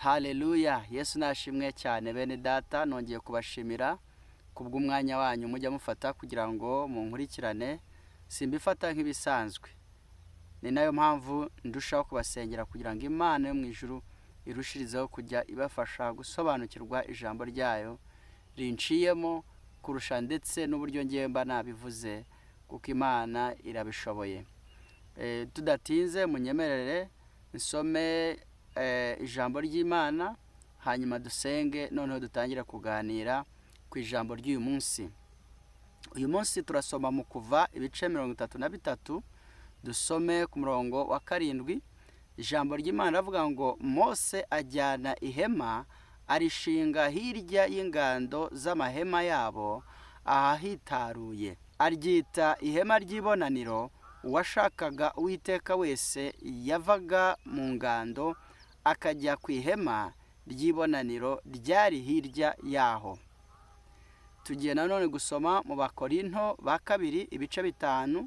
Haleluya, Yesu nashimwe cyane bene data, nongeye kubashimira kubw'umwanya wanyu mujya mufata kugira ngo munkurikirane. Simbifata nk'ibisanzwe, ni nayo mpamvu ndushaho kubasengera kugira ngo Imana yo mu ijuru irushirizeho kujya ibafasha gusobanukirwa ijambo ryayo rinciyemo kurusha ndetse n'uburyo ngiye mba nabivuze, kuko Imana irabishoboye. Tudatinze munyemerere nsome ijambo ry'Imana, hanyuma dusenge, noneho dutangira kuganira ku ijambo ry'uyu munsi. Uyu munsi turasoma mu Kuva ibice 33, dusome ku murongo wa 7. Ijambo ry'Imana ravuga ngo Mose ajyana ihema arishinga hirya y'ingando z'amahema yabo ahahitaruye, aryita ihema ry'ibonaniro. Uwashakaga Uwiteka wese yavaga mu ngando akajya ku ihema ry'ibonaniro ryari hirya yaho. Tugiye nanone gusoma mu Bakorinto ba 2 ibice 5,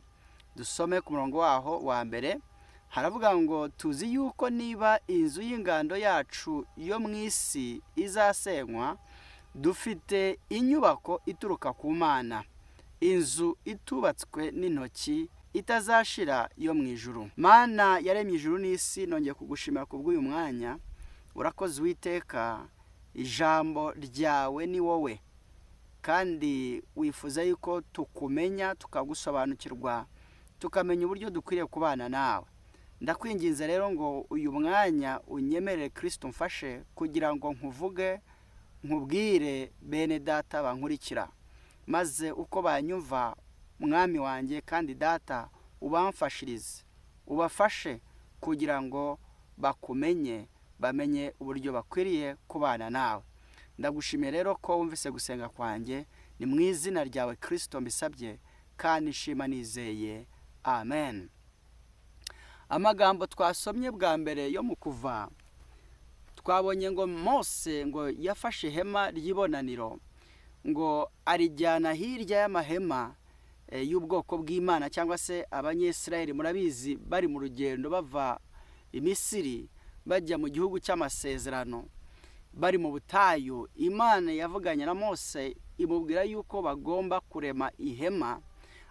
dusome ku murongo waho wa 1. Haravuga ngo tuzi yuko niba inzu y'ingando yacu yo mu isi izasenywa, dufite inyubako ituruka ku Mana, inzu itubatswe n'intoki itazashira yo mu ijuru. Mana yaremye ijuru n'isi, nongeye kugushimira kubw'uyu mwanya. Urakoze Uwiteka, ijambo ryawe ni wowe, kandi wifuza yuko tukumenya, tukagusobanukirwa, tukamenya uburyo dukwiriye kubana nawe. Ndakwinginze rero ngo uyu mwanya unyemerere Kristo mfashe kugira ngo nkuvuge, nkubwire bene data bankurikira, maze uko banyumva Mwami wanjye kandi data ubamfashirize, ubafashe kugira ngo bakumenye, bamenye uburyo bakwiriye kubana nawe. Ndagushimiye rero ko wumvise gusenga kwanjye, ni mu izina ryawe Kristo mbisabye kandi nshima nizeye, amen. Amagambo twasomye bwa mbere yo mu Kuva, twabonye ngo Mose ngo yafashe ihema ry'ibonaniro ngo arijyana hirya y'amahema y'ubwoko bw'Imana, cyangwa se Abanyesirayeli. Murabizi bari mu rugendo bava i Misiri bajya mu gihugu cy'amasezerano, bari mu butayu. Imana yavuganye na Mose imubwira yuko bagomba kurema ihema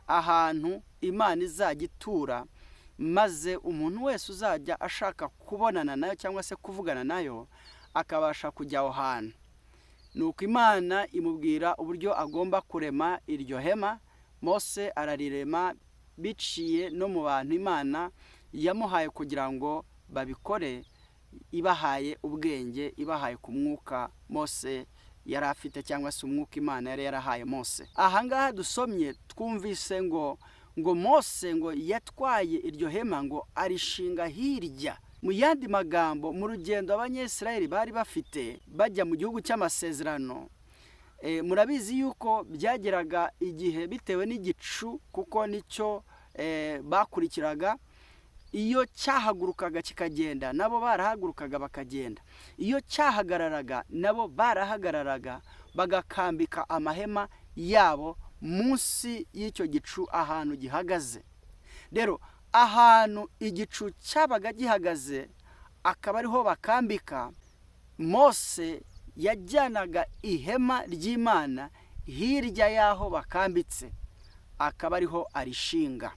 ahantu Imana izajya itura, maze umuntu wese uzajya ashaka kubonana nayo cyangwa se kuvugana nayo akabasha kujya aho hantu. Nuko Imana imubwira uburyo agomba kurema iryo hema. Mose ararirema biciye no mu bantu Imana yamuhaye kugira ngo babikore, ibahaye ubwenge, ibahaye ku mwuka Mose yari afite, cyangwa se umwuka Imana yari yarahaye Mose. Ahangaha dusomye twumvise ngo Mose ngo yatwaye iryo hema ngo arishinga hirya. Mu yandi magambo, mu rugendo Abanyesirayeli bari bafite bajya mu gihugu cy'amasezerano, murabizi yuko byageraga igihe bitewe n'igicu, kuko nicyo bakurikiraga. Iyo cyahagurukaga kikagenda, nabo barahagurukaga bakagenda. Iyo cyahagararaga, nabo barahagararaga bagakambika amahema yabo munsi y'icyo gicu ahantu gihagaze. Rero ahantu igicu cyabaga gihagaze akaba ariho bakambika, Mose yajyanaga ihema ry'Imana hirya y'aho bakambitse, akaba ariho arishinga.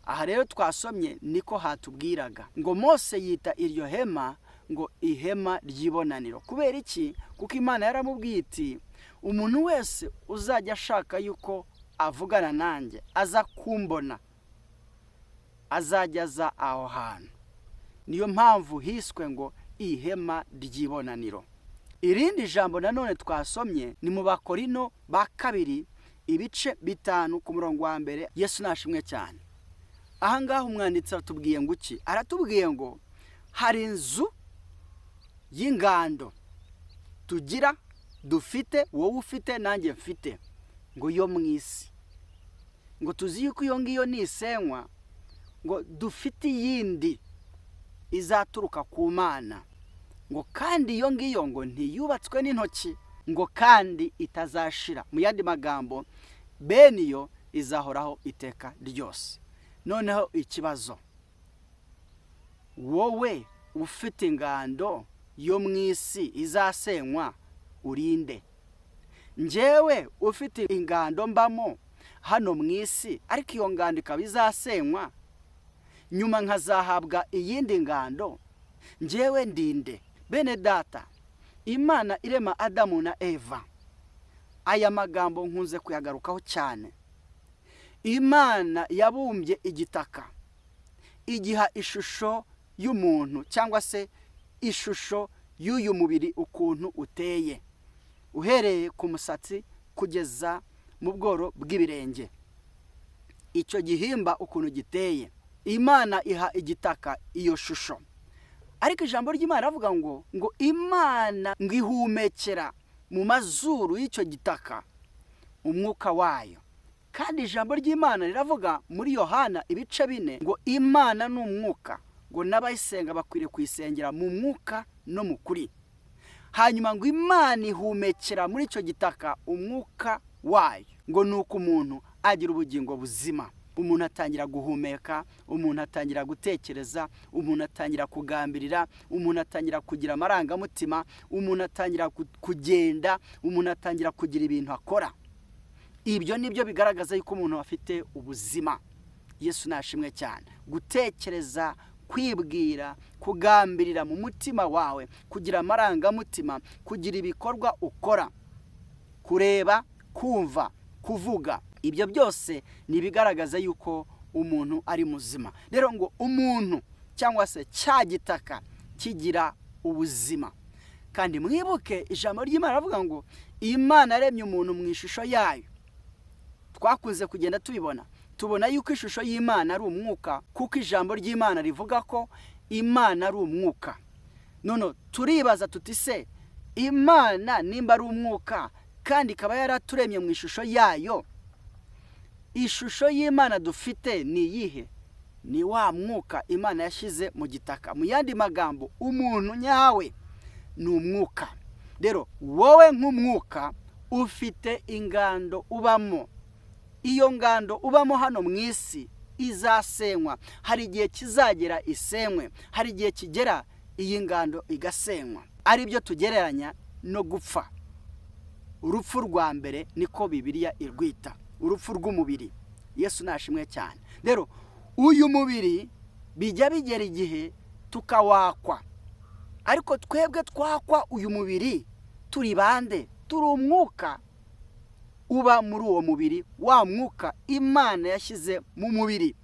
Aha rero twasomye niko hatubwiraga ngo Mose yita iryo hema ngo ihema ry'ibonaniro. Kubera iki? Kuko Imana yaramubwiye iti umuntu wese uzajya ashaka yuko avugana nanjye, aza kumbona, azajya aza aho hantu. Niyo mpamvu hiswe ngo ihema ry'ibonaniro. Irindi jambo nanone twasomye ni mu Bakorinto ba 2 ibice 5 ku murongo wa 1. Yesu nashimwe cyane. Ahangaha umwanditsi aratubwiye ngo iki? Aratubwiye ngo hari inzu y'ingando tugira, dufite, wowe ufite, nanjye mfite, ngo yo mu isi. Ngo tuzi yuko iyo ngiyo nisenywa, ngo dufite iyindi izaturuka ku Mana, ngo kandi iyo ngiyo ngo ntiyubatswe n'intoki, ngo kandi itazashira. Mu yandi magambo, bene iyo izahoraho iteka ryose. Noneho ikibazo, wowe ufite ingando yo mu isi izasenywa urinde. Njyewe ufite ingando mbamo hano mu isi, ariko iyo ngando ikaba izasenywa, nyuma nkazahabwa iyindi ngando, njyewe ndinde. Bene data, Imana irema Adamu na Eva, aya magambo nkunze kuyagarukaho cyane. Imana yabumbye igitaka, igiha ishusho y'umuntu cyangwa se ishusho y'uyu mubiri ukuntu uteye, uhereye ku musatsi kugeza mu bworo bw'ibirenge. Icyo gihimba ukuntu giteye, Imana iha igitaka iyo shusho. Ariko ijambo ry'Imana ravuga ngo Imana ngihumekera mu mazuru y'icyo gitaka umwuka wayo. Kandi ijambo ry'Imana riravuga muri Yohana ibice 4 ngo Imana ni umwuka, ngo n'abayisenga bakwiriye kuyisengera mu mwuka no mu kuri. Hanyuma ngo Imana ihumekera muri icyo gitaka umwuka wayo, ngo nuko umuntu agira ubugingo buzima. Umuntu atangira guhumeka, umuntu atangira gutekereza, umuntu atangira kugambirira, umuntu atangira kugira amarangamutima, umuntu atangira kugenda, umuntu atangira kugira ibintu akora. Ibyo nibyo bigaragaza yuko umuntu afite ubuzima. Yesu nashimwe cyane. Gutekereza, kwibwira, kugambirira mu mutima wawe, kugira amarangamutima, kugira ibikorwa ukora, kureba, kumva, kuvuga, ibyo byose nibigaragaza yuko umuntu ari muzima. Rero ngo umuntu cyangwa se cya gitaka kigira ubuzima. Kandi mwibuke ijambo ry'Imana ravuga ngo Imana yaremye umuntu mu ishusho yayo. Twakunze kugenda tubibona, tubona yuko ishusho y'Imana ari umwuka, kuko ijambo ry'Imana rivuga ko Imana ari umwuka. None turibaza tuti se Imana nimba ari umwuka kandi ikaba yaraturemye mu ishusho yayo, ishusho y'Imana dufite ni iyihe? Ni wa mwuka Imana yashize mu gitaka. Mu yandi magambo, umuntu nyawe ni umwuka. Rero wowe nk'umwuka ufite ingando ubamo. Iyo ngando ubamo hano mu isi izasenywa. Hari igihe kizagera isenywe, hari igihe kigera iyi ngando igasenywa. Ari byo tugereranya no gupfa. Urupfu rwa mbere niko Bibiliya irwita, urupfu rw'umubiri. Yesu nashimwe cyane. Rero uyu mubiri bijya bigera igihe tukawakwa, ariko twebwe twakwa uyu mubiri turi bande? Turi umwuka uba muri uwo mubiri, wa mwuka Imana yashyize mu mubiri.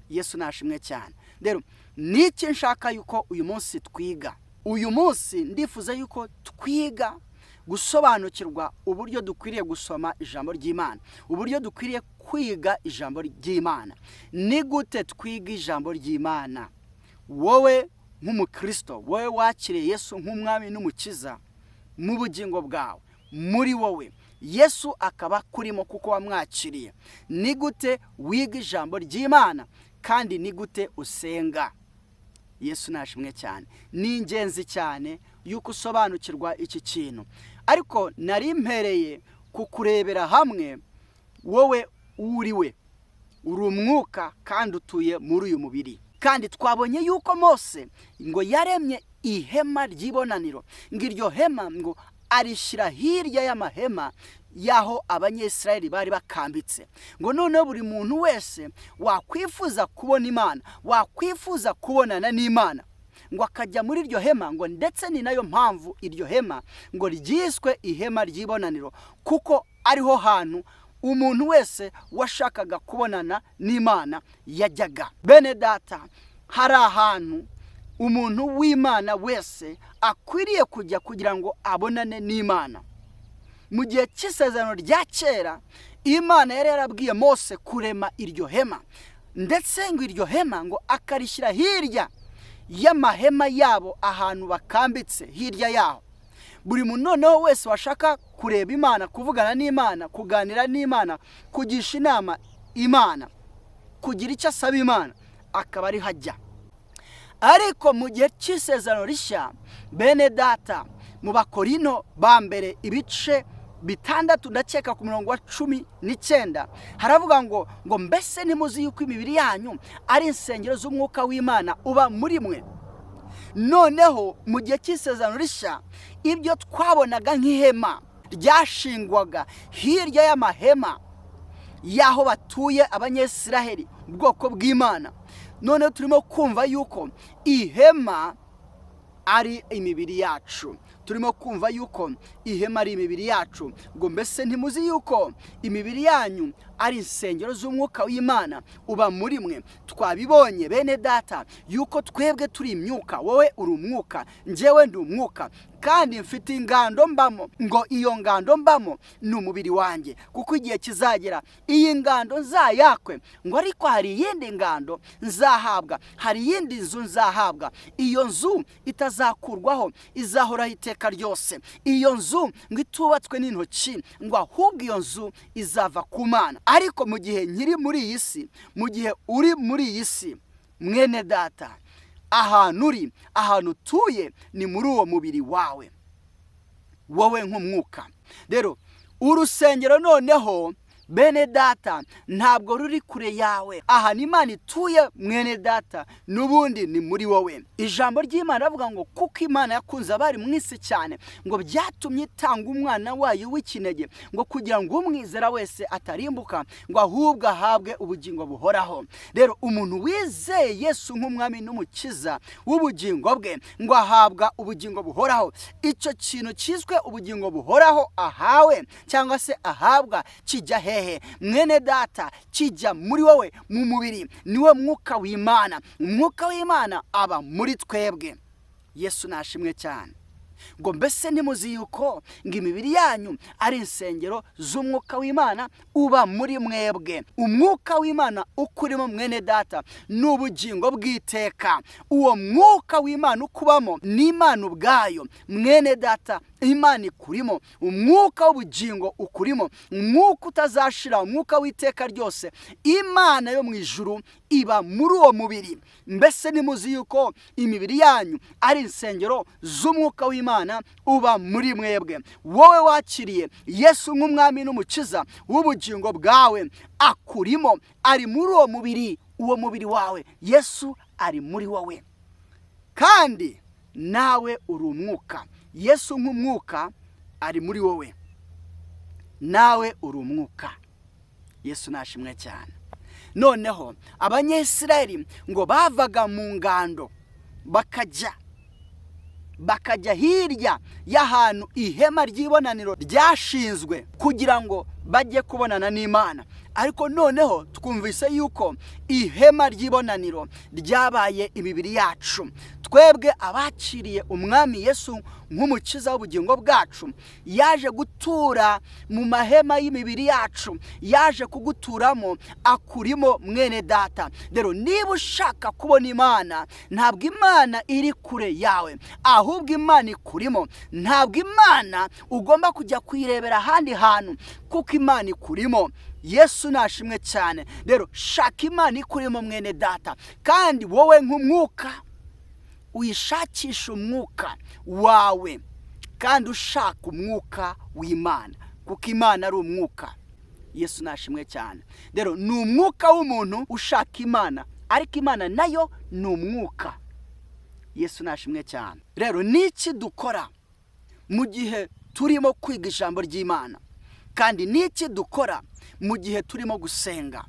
Yesu nashimwe cyane. Rero niki nshaka yuko uyu munsi twiga? Uyu munsi ndifuza yuko twiga gusobanukirwa uburyo dukwiriye gusoma ijambo ry'Imana, uburyo dukwiriye kwiga ijambo ry'Imana. Ni gute twiga ijambo ry'Imana? Wowe nk'umukristo, wowe wakiriye Yesu nk'umwami n'umukiza mu bugingo bwawe, muri wowe Yesu akaba kurimo kuko wamwakiriye. Ni gute wiga ijambo ry'Imana kandi ni gute usenga? Yesu nashimwe cyane. Ni ingenzi cyane yuko usobanukirwa iki kintu. Ariko nari mpereye kukurebera hamwe wowe uriwe. Uri umwuka kandi utuye muri uyu mubiri. Kandi twabonye yuko Mose ngo yaremye ihema ry'ibonaniro, ngo iryo hema ngo arishyira hirya y'amahema yaho Abanyesirayeli bari bakambitse. Ngo noneho buri muntu wese wakwifuza kubona Imana, wakwifuza kubonana n'Imana, ngo akajya muri iryo hema. Ngo ndetse ni nayo mpamvu iryo hema ngo ryiswe ihema ry'ibonaniro, kuko ariho hantu umuntu wese washakaga kubonana n'Imana yajyaga. Bene data, hari ahantu umuntu w'Imana wese akwiriye kujya kugira ngo abonane n'Imana. Mu gihe cy'isezerano rya kera, Imana yari yarabwiye Mose kurema iryo hema, ndetse ngo iryo hema ngo akarishyira hirya y'amahema yabo ahantu bakambitse hirya yaho. Buri muntu noneho wese washaka kureba Imana, kuvugana n'Imana, kuganira n'Imana, kugisha inama Imana, kugira icyo asaba Imana, akaba ari hajya. Ariko mu gihe cy'isezerano rishya, bene data, mu Bakorino ba mbere ibice 6 ndakeka ku murongo wa 19 haravuga ngo mbese ntimuzi yuko imibiri yanyu ari insengero z'umwuka w'Imana uba muri mwe? noneho mu gihe cy'isezerano rishya ibyo twabonaga nk'ihema ryashingwaga hirya y'amahema y'aho batuye abanyesiraheli, ubwoko bw'Imana, noneho turimo kumva yuko ihema ari imibiri yacu. Turimo kumva yuko ihema ari imibiri yacu. Ngo mbese ntimuzi yuko imibiri yanyu ari insengero z'umwuka w'Imana uba muri mwe? Twabibonye bene data yuko twebwe turi imyuka, wowe uri umwuka, njyewe ndi umwuka, kandi mfite ingando mbamo. Ngo iyo ngando mbamo ni umubiri wanjye, kuko igihe kizagera iyi ngando nzayakwe. Ngo ariko hari iyindi ngando nzahabwa, hari iyindi nzu nzahabwa. Iyo nzu itazakurwaho, izahoraho iteka ryose. Iyo nzu ngo itubatswe n'intoki, ngo ahubwo iyo nzu izava ku Mana. Ariko mu gihe nkiri muri iyi si, mu gihe uri muri iyi si, mwene data, ahantu uri, ahantu utuye ni muri uwo mubiri wawe, wowe nk'umwuka. Rero urusengero noneho bene data ntabwo ruri kure yawe. Aha ni Imana ituye mwene data, n'ubundi ni muri wowe. Ijambo ry'Imana ravuga ngo kuko Imana yakunze abari mu isi cyane, ngo byatumye itanga umwana wayo w'ikinege, ngo kugira ngo umwizera wese atarimbuka, ngo ahubwo ahabwe ubugingo buhoraho. Rero umuntu wizeye Yesu nk'umwami n'umukiza w'ubugingo bwe, ngo ahabwa ubugingo buhoraho. Icyo kintu cyiswe ubugingo buhoraho ahawe cyangwa se ahabwa kijya hehe? Mwene data, kijya muri wowe mu mubiri. Niwe mwuka w'Imana. Umwuka w'Imana aba muri twebwe. Yesu nashimwe cyane. Ngo mbese ntimuzi yuko ngo imibiri yanyu ari insengero z'umwuka w'Imana uba muri mwebwe? Umwuka w'Imana ukurimo mwene data ni ubugingo bw'iteka. Uwo mwuka w'Imana ukubamo ni Imana ubwayo. Mwene data, Imana ikurimo, umwuka w'ubugingo ukurimo, umwuka utazashira, umwuka w'iteka ryose. Imana yo mu ijuru iba muri uwo mubiri. Mbese ntimuzi yuko imibiri yanyu ari insengero z'umwuka w'Imana uba muri mwebwe? Wowe wakiriye Yesu nk'umwami n'umukiza w'ubugingo bwawe, akurimo, ari muri uwo mubiri, uwo mubiri wawe. Yesu ari muri wowe, kandi nawe uri umwuka. Yesu nk'umwuka ari muri wowe, nawe uri umwuka. Yesu nashimwe cyane. Noneho abanyesirayeli ngo bavaga mu ngando bakajya hirya y'ahantu ihema ry'ibonaniro ryashinzwe kugira ngo bajye kubonana n'Imana. Ariko noneho twumvise yuko ihema ry'ibonaniro ryabaye imibiri yacu. Twebwe abakiriye umwami Yesu nk'umukiza w'ubugingo bwacu, yaje gutura mu mahema y'imibiri yacu, yaje kuguturamo, akurimo mwene data. Rero niba ushaka kubona Imana, ntabwo Imana iri kure yawe, ahubwo Imana ikurimo. Ntabwo Imana ugomba kujya kuyirebera ahandi hantu, kuko Imana ikurimo. Yesu nashimwe cyane. Rero shaka Imana ikurimo mwene data, kandi wowe nk'umwuka uyishakisha umwuka wawe, kandi ushaka umwuka w'Imana, kuko Imana ari umwuka. Yesu nashimwe cyane. Rero ni umwuka w'umuntu ushaka Imana, ariko Imana nayo ni umwuka. Yesu nashimwe cyane. Rero niki dukora mu gihe turimo kwiga ijambo ry'Imana, kandi niki dukora mu gihe turimo gusenga?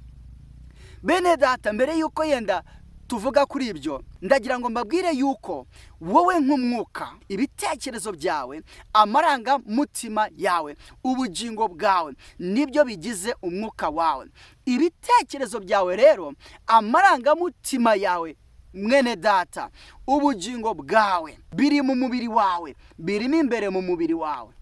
Bene data, mbere yuko yenda tuvuga kuri ibyo, ndagira ngo mbabwire yuko wowe nk'umwuka, ibitekerezo byawe, amarangamutima yawe, ubugingo bwawe nibyo bigize umwuka wawe. Ibitekerezo byawe rero, amarangamutima yawe mwene data, ubugingo bwawe biri mu mubiri wawe, birimo imbere mu mubiri wawe.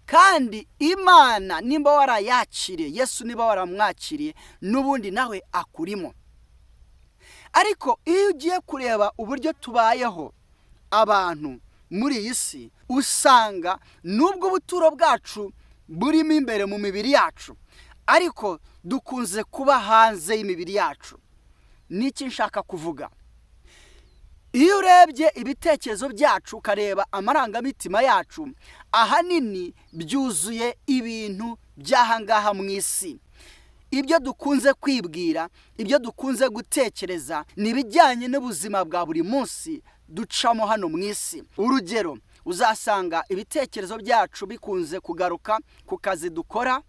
Kandi Imana nimba warayakiriye, Yesu niba waramwakiriye, n'ubundi nawe akurimo. Ariko iyo ugiye kureba uburyo tubayeho abantu muri iyi si, usanga nubwo ubuturo bwacu burimo imbere mu mibiri yacu, ariko dukunze kuba hanze y'imibiri yacu. Niki nshaka kuvuga? Iyo urebye ibitekerezo byacu, ukareba amarangamutima yacu, ahanini byuzuye ibintu by'ahangaha mu isi. Ibyo dukunze kwibwira, ibyo dukunze gutekereza, ni ibijyanye n'ubuzima bwa buri munsi ducamo hano mu isi. Urugero, uzasanga ibitekerezo byacu bikunze kugaruka ku kazi dukora,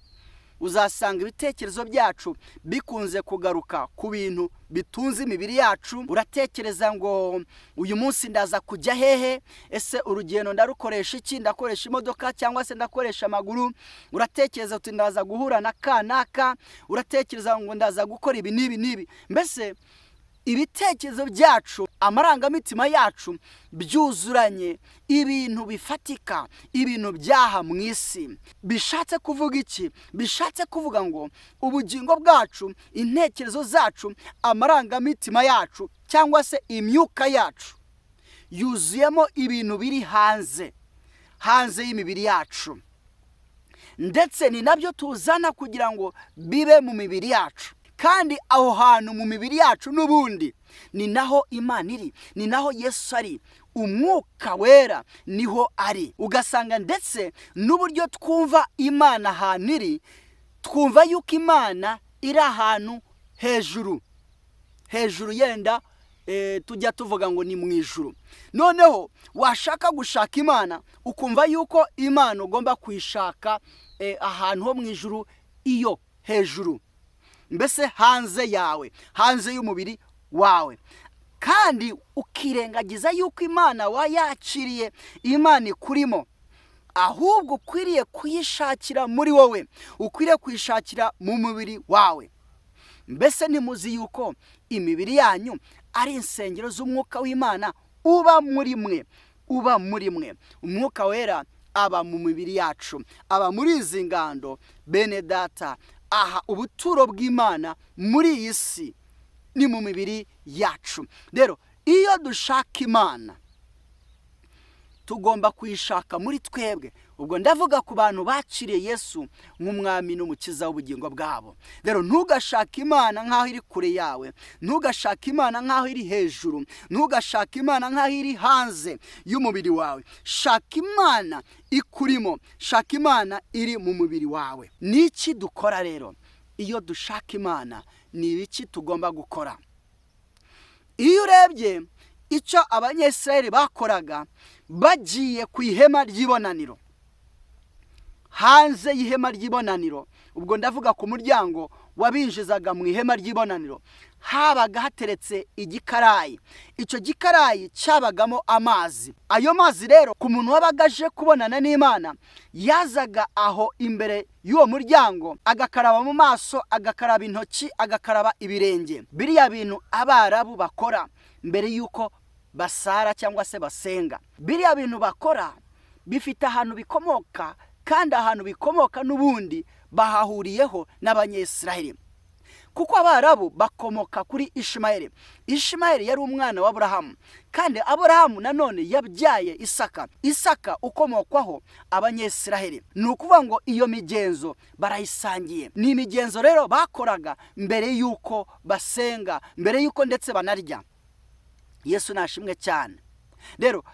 uzasanga ibitekerezo byacu bikunze kugaruka ku bintu bitunze imibiri yacu. Uratekereza ngo uyu munsi ndaza kujya hehe, ese urugendo ndarukoresha iki, ndakoresha imodoka cyangwa se ndakoresha amaguru. Uratekereza uti ndaza guhura na kanaka, uratekereza ngo ndaza gukora ibi n'ibi. Mbese ibitekerezo byacu, amarangamutima yacu byuzuranye ibintu bifatika, ibintu byaha mu isi. Bishatse kuvuga iki? Bishatse kuvuga ngo ubugingo bwacu, intekerezo zacu, amarangamutima yacu cyangwa se imyuka yacu yuzuyemo ibintu biri hanze y'imibiri yacu, ndetse ni nabyo tuzana kugira ngo bibe mu mibiri yacu. Kandi aho hantu mu mibiri yacu n'ubundi ni naho Imana iri, ni naho Yesu ari, umwuka wera niho ari. Ugasanga ndetse n'uburyo twumva Imana ahantu iri, twumva yuko Imana iri ahantu hejuru yenda tujya tuvuga ngo ni mu ijuru. Noneho washaka gushaka Imana ukumva yuko Imana ugomba kuyishaka ahantu ho mu ijuru, iyo hejuru, mbese hanze yawe, hanze y'umubiri wawe. Kandi ukirengagiza yuko Imana wayakiriye, Imana ikurimo, ahubwo ukwiriye kuyishakira muri wowe, ukwiriye kuyishakira mu mubiri wawe. Mbese ntimuzi yuko imibiri yanyu ari insengero z'umwuka w'Imana uba muri mwe. Umwuka wera aba mu mibiri yacu, aba muri izi ngando. Bene data, aha ubuturo bw'Imana muri iyi si ni mu mibiri yacu. Rero iyo dushaka Imana tugomba kuyishaka muri twebwe. Ubwo ndavuga ku bantu bakiriye Yesu nk'umwami n'umukiza w'ubugingo bwabo. Rero ntugashake Imana nk'aho iri kure yawe, ntugashake Imana nk'aho iri hejuru, ntugashake Imana nk'aho iri hanze y'umubiri wawe. Shaka Imana ikurimo, shaka Imana iri mu mubiri wawe. Niki dukora rero iyo dushaka Imana? Ni ibiki tugomba gukora? Iyo urebye icyo Abanyesirayeli bakoraga bagiye ku ihema ry'ibonaniro, hanze y'ihema ry'ibonaniro, ubwo ndavuga ku muryango wabinjizaga mu ihema ry'ibonaniro, habaga hateretse igikarayi. Icyo gikarayi cyabagamo amazi. Ayo mazi rero ku muntu wabaga aje kubonana n'Imana, yazaga aho imbere y'uwo muryango, agakaraba mu maso, agakaraba intoki, agakaraba ibirenge. Biriya bintu Abarabu bakora mbere y'uko basara cyangwa se basenga, biriya bintu bakora bifite ahantu bikomoka, kandi ahantu bikomoka n'ubundi bahahuriyeho n'Abanyesirayeli. Kuko Abarabu bakomoka kuri Ishimayeli. Ishimayeli yari umwana wa Aburahamu, kandi Aburahamu nanone yabyaye Isaka. Isaka ukomokwaho Abanyesirayeli. Ni ukuvuga ngo iyo migenzo barayisangiye. Ni imigenzo rero bakoraga mbere y'uko basenga, mbere y'uko ndetse banarya. Yesu nashimwe cyane. Rero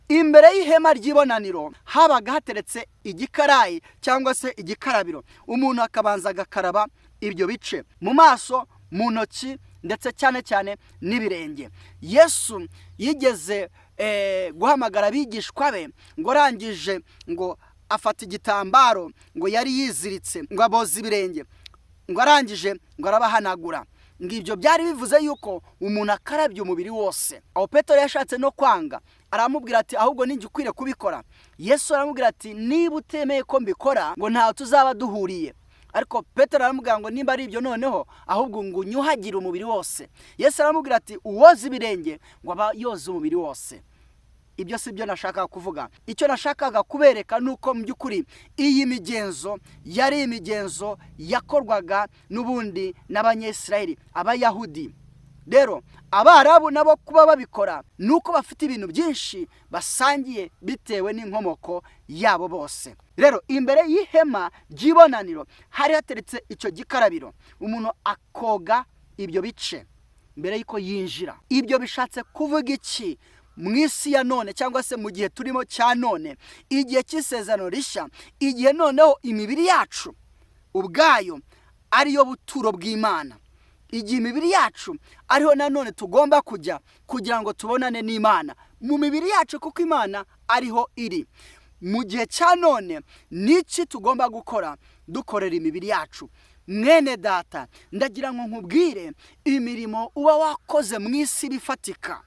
imbere y'ihema ry'ibonaniro habaga hateretse igikarayi cyangwa se igikarabiro. Umuntu akabanza agakaraba ibyo bice, mu maso, mu ntoki, ndetse cyane cyane n'ibirenge. Yesu yigeze guhamagara abigishwa be, ngo arangije ngo afata igitambaro ngo yari yiziritse, ngo aboze ibirenge, ngo arangije ngo arabahanagura. Ngibyo byari bivuze yuko umuntu akarabye umubiri wose. Aho Petero yashatse no kwanga, aramubwira ati ahubwo ninjye ukwiriye kubikora. Yesu aramubwira ati niba utemeye ko mbikora ngo ntaho tuzaba duhuriye. Ariko Petero aramubwira ngo nimba ari ibyo noneho ahubwo ngo unyuhagire umubiri wose. Yesu aramubwira ati uwoza ibirenge ngo aba yoza umubiri wose. Ibyo si byo nashakaga kuvuga. Icyo nashakaga kubereka nuko mu by'ukuri iyi migenzo yari imigenzo yakorwaga n'ubundi n'Abanyesirayeli, Abayahudi. Rero Abarabu nabo kuba babikora nuko bafite ibintu byinshi basangiye bitewe n'inkomoko yabo bose. Rero imbere y'ihema ry'ibonaniro hari hateretse icyo gikarabiro, umuntu akoga ibyo bice mbere y'uko yinjira. Ibyo bishatse kuvuga iki? Mu isi ya none cyangwa se mu gihe turimo cya none, igihe cy'isezerano rishya, igihe noneho imibiri yacu ubwayo ariyo buturo bw'Imana, igihe imibiri yacu ariho nanone tugomba kujya kugira ngo tubonane n'Imana mu mibiri yacu, kuko Imana ariho iri. Mu gihe cya none n'iki tugomba gukora? Dukorera imibiri yacu. Mwene data, ndagira ngo nkubwire, imirimo uba wakoze mu isi bifatika,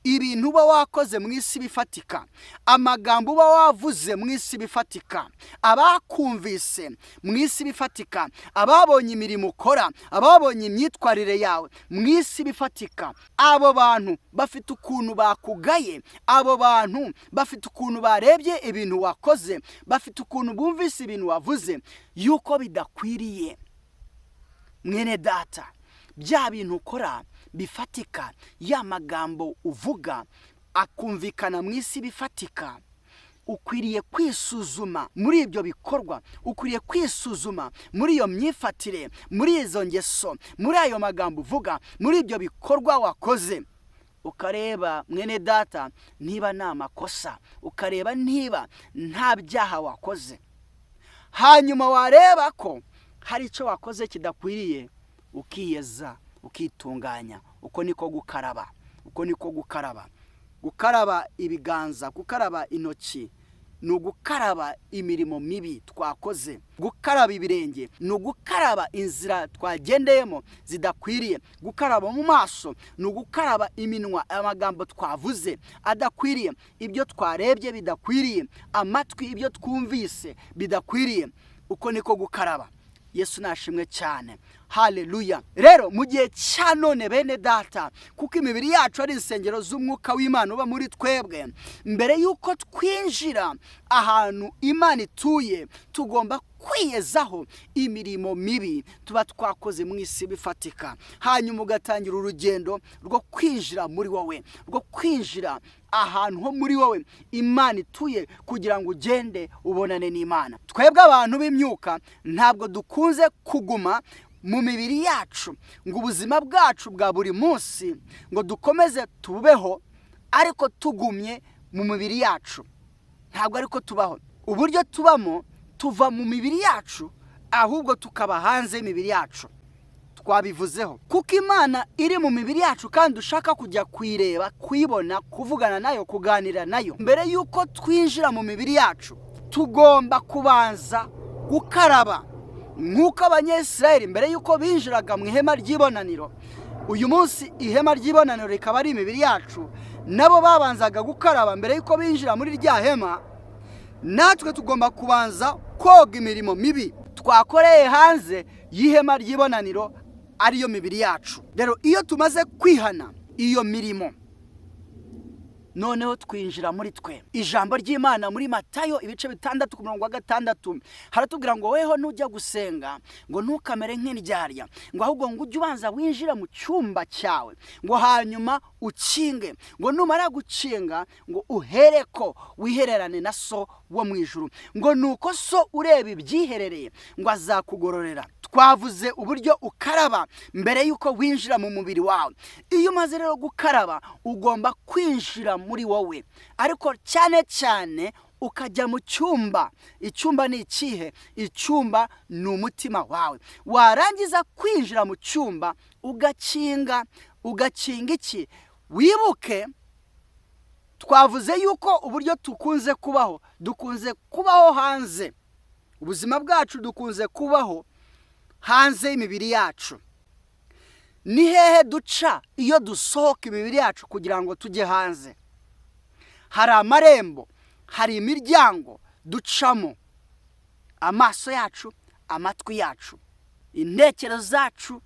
ibintu uba wakoze mu isi bifatika, amagambo uba wavuze mu isi bifatika, abakumvise mu isi bifatika, ababonye imirimo ukora, ababonye imyitwarire yawe mu isi bifatika, abo bantu bafite ukuntu bakugaye, abo bantu bafite ukuntu barebye ibintu wakoze, bafite ukuntu bumvise ibintu wavuze yuko bidakwiriye. Mwene data, bya bintu ukora bifatika, ya magambo uvuga akumvikana mu isi bifatika, ukwiriye kwisuzuma muri ibyo bikorwa, ukwiriye kwisuzuma muri iyo myifatire, muri izo ngeso, muri ayo magambo uvuga, muri ibyo bikorwa wakoze, ukareba mwene data niba nta makosa, ukareba niba nta byaha wakoze. Hanyuma wareba ko hari icyo wakoze kidakwiriye, ukiyeza, ukitunganya. Uko niko gukaraba, uko niko gukaraba. Gukaraba ibiganza, gukaraba intoki, ni ugukaraba imirimo mibi twakoze. Gukaraba ibirenge ni ugukaraba inzira twagendeyemo zidakwiriye. Gukaraba mu maso ni ugukaraba iminwa, amagambo twavuze adakwiriye, ibyo twarebye bidakwiriye, amatwi ibyo twumvise bidakwiriye. Uko niko gukaraba. Yesu nashimwe cyane. Haleluya. Rero mu gihe cya none bene data, kuko imibiri yacu ari insengero z'umwuka w'Imana uba muri twebwe, mbere yuko twinjira ahantu Imana ituye, tugomba kwiyezaho imirimo mibi tuba twakoze mu isi bifatika. Hanyuma ugatangira urugendo rwo kwinjira muri wowe, rwo kwinjira ahantu ho muri wowe Imana ituye, kugira ngo ugende ubonane n'Imana. Twebwe abantu b'imyuka ntabwo dukunze kuguma mu mibiri yacu ngo ubuzima bwacu bwa buri munsi ngo dukomeze tubeho ariko tugumye mu mibiri yacu. Ntabwo ariko tubaho. Uburyo tubamo, tuva mu mibiri yacu ahubwo tukaba hanze y'imibiri yacu. Twabivuzeho kuko Imana iri mu mibiri yacu kandi ushaka kujya kwireba, kwibona, kuvugana nayo, kuganira nayo. Mbere yuko twinjira mu mibiri yacu, tugomba kubanza gukaraba. Nk'uko Abanyesirayeli mbere yuko binjiraga mu ihema ry'ibonaniro, uyu munsi ihema ry'ibonaniro rikaba ari imibiri yacu, nabo babanzaga gukaraba mbere yuko binjira muri rya hema. Natwe tugomba kubanza koga imirimo mibi twakoreye hanze y'ihema ry'ibonaniro, ariyo mibiri yacu. Rero iyo tumaze kwihana iyo mirimo, noneho twinjira muri twe. Ijambo ry'Imana muri Matayo ibice 6:6 haratubwira ngo weho nujya gusenga ngo ntukamere nk'indyarya, ngo ahubwo ngo ujye ubanza winjira mu cyumba cyawe, ngo hanyuma ukinge, ngo numara gukinga ngo uhereko wihererane na so wo mu ijuru, ngo nuko so ureba ibyiherereye ngo azakugororera. Twavuze uburyo ukaraba mbere yuko winjira mu mubiri wawe. Iyo umaze rero gukaraba, ugomba kwinjira muri wowe, ariko cyane cyane ukajya mu cyumba. Icyumba ni ikihe? Icyumba ni umutima wawe. Warangiza kwinjira mu cyumba ugakinga iki? Wibuke twavuze yuko uburyo dukunze kubaho hanze. Ubuzima bwacu dukunze kubaho hanze y'imibiri yacu. Ni hehe duca iyo dusohoka imibiri yacu kugira ngo tujye hanze? Hari amarembo, hari imiryango ducamo. Amaso yacu, amatwi yacu, intekerezo zacu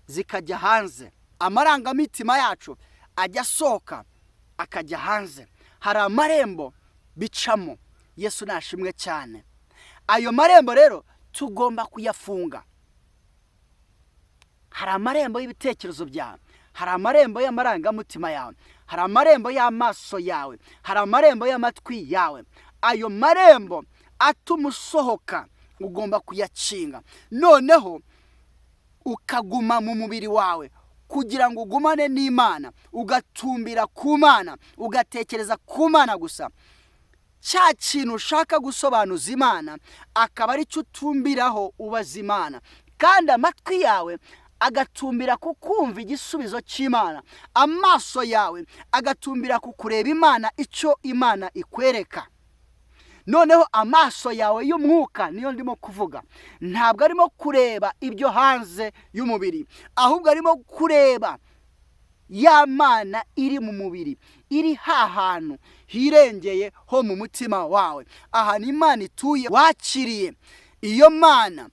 zikajya hanze, amarangamutima yacu ajya asohoka akajya hanze. Hari amarembo bicamo. Yesu nashimwe cyane. Ayo marembo rero tugomba kuyafunga. Hari amarembo y'ibitekerezo byawe, hari amarembo y'amarangamutima yawe, hari amarembo y'amaso yawe, hari amarembo y'amatwi yawe. Ayo marembo atuma usohoka ugomba kuyakinga. Noneho ukaguma mu mubiri wawe kugira ngo ugumane n'Imana, ugatumbira ku Mana, ugatekereza ku Mana gusa. Cya kintu ushaka gusobanuza Imana akaba ari cyo utumbiraho ubaza Imana, kandi amatwi yawe agatumbira kukumva igisubizo cy'Imana, amaso yawe agatumbira kukureba Imana, icyo Imana ikwereka. Noneho amaso yawe y'umwuka niyo ndimo kuvuga, ntabwo arimo kureba ibyo hanze y'umubiri, ahubwo arimo kureba ya Mana iri mu mubiri, iri hantu hirengeye ho mu mutima wawe, aha ni Imana ituye wakiriye. Iyo Mana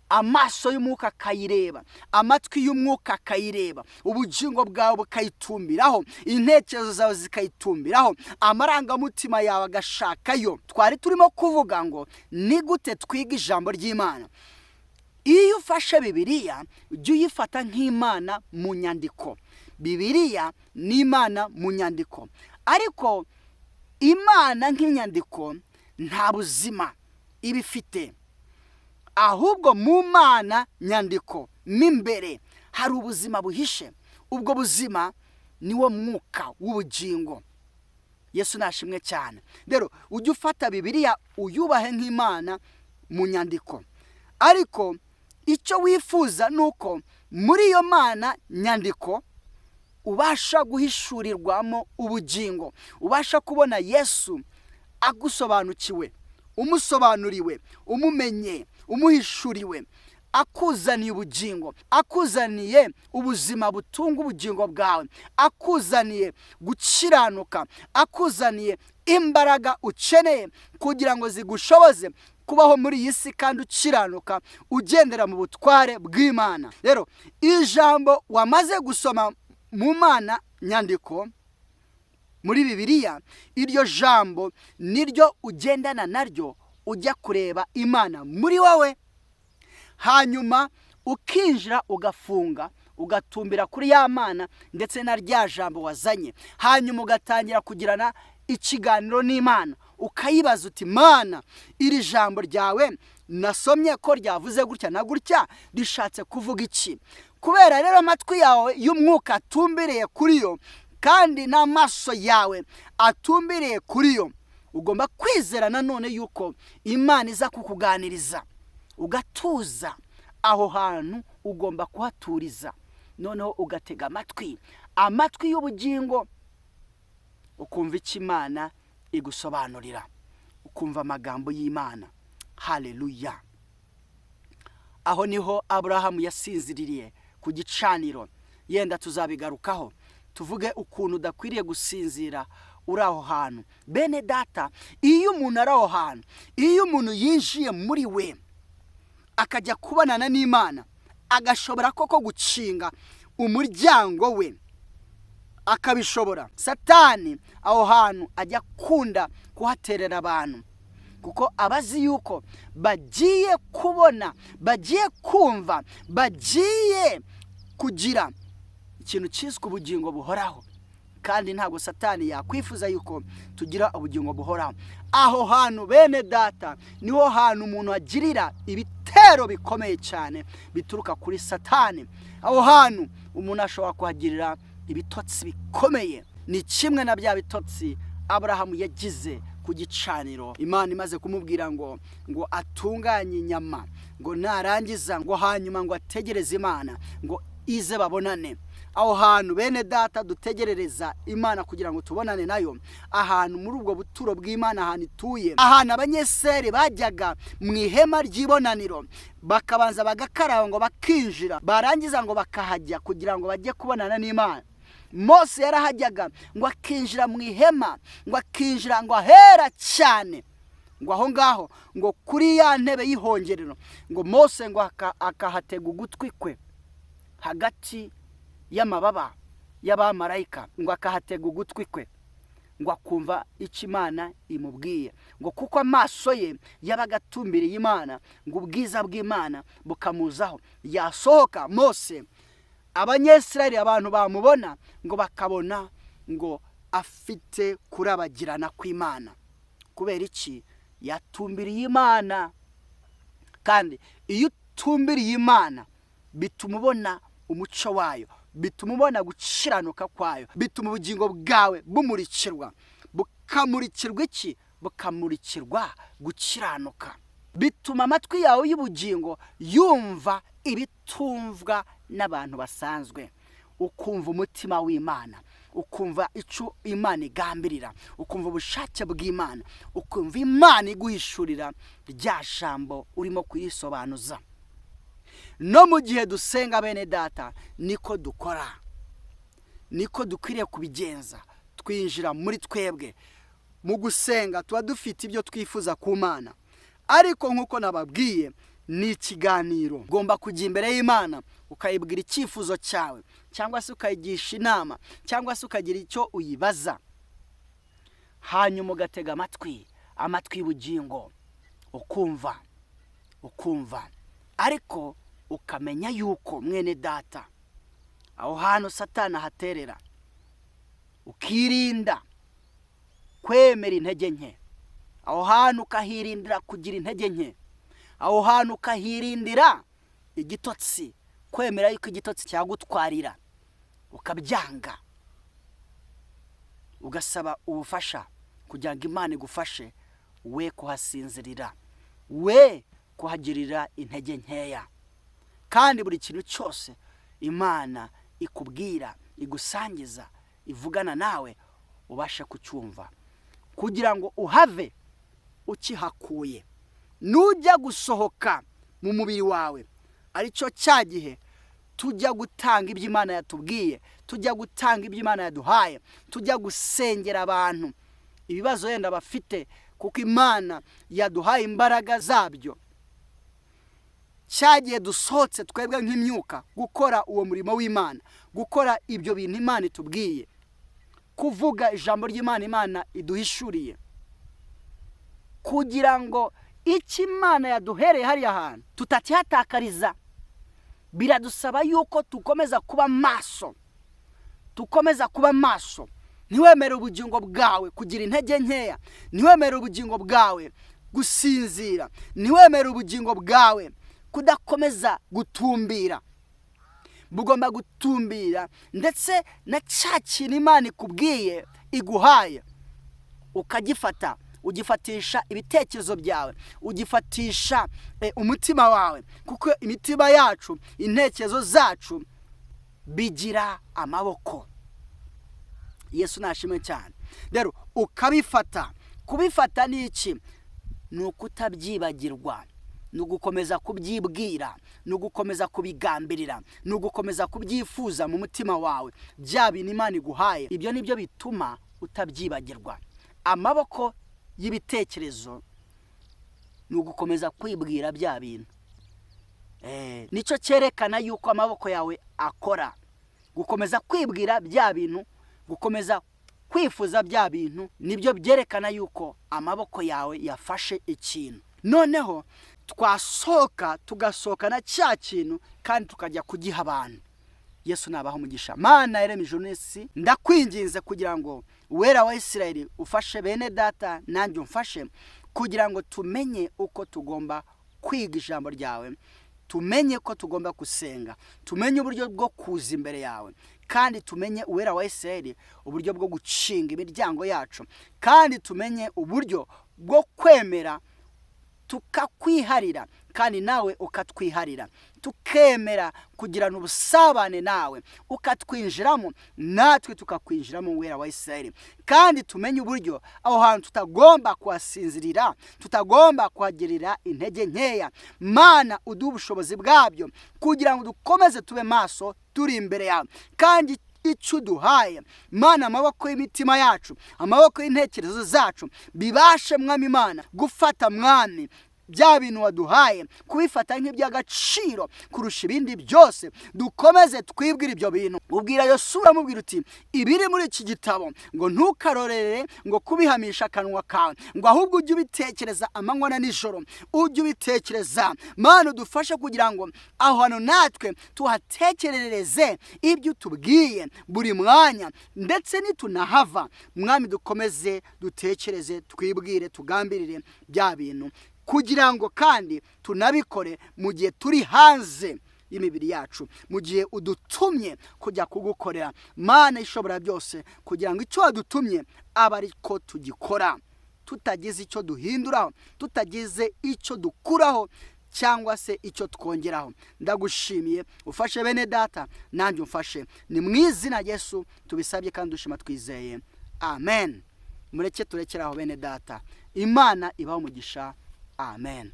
amaso y'umwuka akayireba, amatwi y'umwuka akayireba, ubugingo bwawe bukayitumbiraho, intekerezo zawe zikayitumbiraho, amarangamutima yawe agashakayo. Twari turimo kuvuga ngo ni gute twiga ijambo ry'Imana. Iyo ufashe Bibiliya ujye uyifata nk'Imana mu nyandiko. Bibiliya ni Imana mu nyandiko, ariko Imana nk'inyandiko nta buzima iba ifite, ahubwo mu Mana nyandiko mo imbere hari ubuzima buhishe. Ubwo buzima niwo mwuka w'ubugingo. Yesu nashimwe cyane. Rero ujye ufata Bibiliya uyubahe nk'Imana mu nyandiko, ariko icyo wifuza nuko muri iyo Mana nyandiko ubasha guhishurirwamo ubugingo, ubasha kubona Yesu agusobanukiwe, umusobanuriwe, umumenye, umuhishuriwe, akuzaniye ubugingo, akuzaniye ubuzima butunga ubugingo bwawe, akuzaniye gukiranuka, akuzaniye imbaraga ukeneye kugira ngo zigushoboze kubaho muri iyi si kandi ukiranuka, ugendera mu butware bw'Imana. Rero ijambo wamaze gusoma mu Mana nyandiko muri Bibiliya, iryo jambo niryo ugendana naryo ujya kureba Imana muri wowe, hanyuma ukinjira ugafunga, ugatumbira kuri ya Mana ndetse na rya jambo wazanye, hanyuma ugatangira kugirana ikiganiro n'Imana, ukayibaza uti Mana, iri jambo ryawe nasomye ko ryavuze gutya na gutya, rishatse kuvuga iki? Kubera rero amatwi yawe y'umwuka atumbiriye kuri yo kandi n'amaso yawe atumbiriye kuri yo, ugomba kwizera nanone yuko Imana iza kukuganiriza, ugatuza. Aho hantu ugomba kuhaturiza, noneho ugatega amatwi y'ubugingo, ukumva icyo Imana igusobanurira, ukumva amagambo y'Imana. Haleluya! Aho niho Aburahamu yasinziririye ku gicaniro. Yenda tuzabigarukaho, tuvuge ukuntu udakwiriye gusinzira uri aho hantu. Bene data, iyo umuntu ari aho hantu, iyo umuntu yinjiye muri we akajya kubonana n'Imana, agashobora koko gukinga umuryango we, akabishobora, Satani aho hantu ajya kunda kuhaterera abantu, kuko abazi yuko bagiye kubona, bagiye kumva, bagiye kugira ikintu cyiswe ubugingo buhoraho. Kandi ntabwo Satani yakwifuza yuko tugira ubugingo buhoraho. Aho hantu bene data niho hantu umuntu agirira ibitero bikomeye cyane bituruka kuri Satani. Aho hantu umuntu ashobora kuhagirira ibitotsi bikomeye. Ni kimwe na bya bitotsi Aburahamu yagize ku gicaniro. Imana imaze kumubwira ngo atunganye inyama, ngo narangiza ngo hanyuma ngo ategereze Imana ngo ize babonane. Aho hantu bene data dutegerereza Imana kugira ngo tubonane nayo, ahantu muri ubwo buturo bw'Imana ahantu ituye, ahantu abanyeseri bajyaga mu ihema ry'ibonaniro bakabanza bagakaraba ngo bakinjira, barangiza ngo bakahajya kugira ngo bajye kubonana n'Imana. Mose yarahajyaga ngo akinjira mu ihema, ngo akinjira ngo ahera cyane, ngo aho ngaho ngo kuri ya ntebe y'ihongerero, ngo Mose ngo akahatega ugutwi kwe hagati y'amababa y'abamarayika, ngo akahatega ugutwi kwe, ngo akumva icyo Imana imubwiye, ngo kuko amaso ye yabaga atumbiriye Imana, ngo ubwiza bw'Imana bukamuzaho. Yasohoka Mose, Abanyesirayeli abantu bamubona ngo bakabona ngo afite kurabagirana kw'Imana. Kubera iki? Yatumbiriye Imana. Kandi iyo utumbiriye Imana bituma ubona umuco wayo, bituma ubona gukiranuka kwayo, bituma ubugingo bwawe bumurikirwa. Bukamurikirwa iki? Bukamurikirwa gukiranuka. Bituma amatwi yawe y'ubugingo yumva ibitumvwa n'abantu basanzwe, ukumva umutima w'Imana, ukumva icyo Imana igambirira, ukumva ubushake bw'Imana, ukumva Imana iguhishurira rya jambo urimo kuyisobanuza. No mu gihe dusenga bene data, niko dukora, niko dukwiriye kubigenza. Twinjira muri twebwe mu gusenga, tuba dufite ibyo twifuza ku Mana, ariko nk'uko nababwiye, ni ikiganiro. Ugomba kujya imbere y'Imana ukayibwira icyifuzo cyawe, cyangwa se ukayigisha inama, cyangwa se ukagira icyo uyibaza, hanyuma ugatega amatwi y'ubugingo, ukumva, ariko ukamenya yuko mwene data, aho hantu Satani ahaterera, ukirinda kwemera intege nke, aho hantu ukahirindira kugira intege nke, aho hantu ukahirindira igitotsi, kwemera yuko igitotsi cyagutwarira, ukabyanga, ugasaba ubufasha kugira ngo Imana igufashe we kuhasinzirira, we kuhagirira intege nkeya. Kandi buri kintu cyose Imana ikubwira, igusangiza, ivugana nawe, ubashe kucyumva, kugira ngo uhave ukihakuye. Nujya gusohoka mu mubiri wawe, aricyo cya gihe tujya gutanga ibyo Imana yatubwiye, tujya gutanga ibyo Imana yaduhaye, tujya gusengera abantu ibibazo yenda bafite, kuko Imana yaduhaye imbaraga zabyo. Cyagiye dusohotse twebwe nk'imyuka gukora uwo murimo w'Imana, gukora ibyo bintu Imana itubwiye, kuvuga ijambo ry'Imana Imana iduhishuriye, kugira ngo icyo Imana yaduhereye hariya hantu tutakihatakariza. Biradusaba yuko tukomeza kuba maso, ntiwemere ubugingo bwawe kugira intege nkeya, ntiwemere ubugingo bwawe gusinzira, ntiwemere ubugingo bwawe kudakomeza gutumbira. Bugomba gutumbira, ndetse na cya kintu Imana ikubwiye iguhaye ukagifata, ugifatisha ibitekerezo byawe, ugifatisha umutima wawe, kuko imitima yacu, intekerezo zacu bigira amaboko. Yesu nashimwe cyane. Rero ukabifata. Kubifata ni iki? Ni ukutabyibagirwa, ni ugukomeza kubyibwira, ni ugukomeza kubigambirira, ni ugukomeza kubyifuza mu mutima wawe, bya bintu Imana iguhaye. Ibyo nibyo bituma utabyibagirwa. Amaboko y'ibitekerezo ni ugukomeza kwibwira bya bintu. Nicyo cyerekana yuko amaboko yawe akora. Gukomeza kwibwira bya bintu, gukomeza kwifuza bya bintu, nibyo byerekana yuko amaboko yawe yafashe ikintu. Noneho twasohoka, tugasohokana cya kintu, kandi tukajya kugiha abantu. Yesu nabaho umugisha. Mana yaremye ijuru n'isi, ndakwinginze kugira ngo Uwera wa Isirayeli ufashe bene data, nanjye umfashe, kugira ngo tumenye uko tugomba kwiga ijambo ryawe, tumenye ko tugomba gusenga, tumenye uburyo bwo kuza imbere yawe, kandi tumenye Uwera wa Isirayeli uburyo bwo gucinga imiryango yacu, kandi tumenye uburyo bwo kwemera tukakwiharira, kandi nawe ukatwiharira, tukemera kugirana ubusabane nawe, ukatwinjiramo, natwe tukakwinjiramo Uwera wa Isirayeli. Kandi tumenye uburyo aho hantu tutagomba kuhasinzirira, tutagomba kuhagirira intege nkeya. Mana, uduhe ubushobozi bwabyo, kugira ngo dukomeze tube maso turi imbere yawe. Kandi icyo uduhaye Mana, amaboko y'imitima yacu, amaboko y'intekerezo zacu, bibashe Mwami Imana gufata Mwami bya bintu waduhaye, kubifata nk'iby'agaciro kurusha ibindi byose. Dukomeze twibwira ibyo bintu. Ubwira Yosuwa, amubwira uti, ibiri muri iki gitabo ngo ntukarorere ngo kubihamisha akanwa kawe, ngo ahubwo ujye ubitekereza amanywa na nijoro, ujye ubitekereza. Mana, udufashe kugira ngo aho hantu natwe tuhatekerereze ibyo utubwiye buri mwanya, ndetse nitunahava Mwami, dukomeze dutekereze, twibwire, tugambirire bya bintu, kugira ngo kandi tunabikore mu gihe turi hanze y'imibiri yacu, mu gihe udutumye kujya kugukorera. Mana ishobora byose, kugira ngo icyo wadutumye aba ariko tugikora, tutagize icyo duhinduraho, tutagize icyo dukuraho, cyangwa se icyo twongeraho. Ndagushimiye, ufashe bene data nanjye umfashe, ni mu izina Yesu tubisabye kandi dushima twizeye, amen. Mureke turekeraho bene data, Imana ibaho umugisha, amen.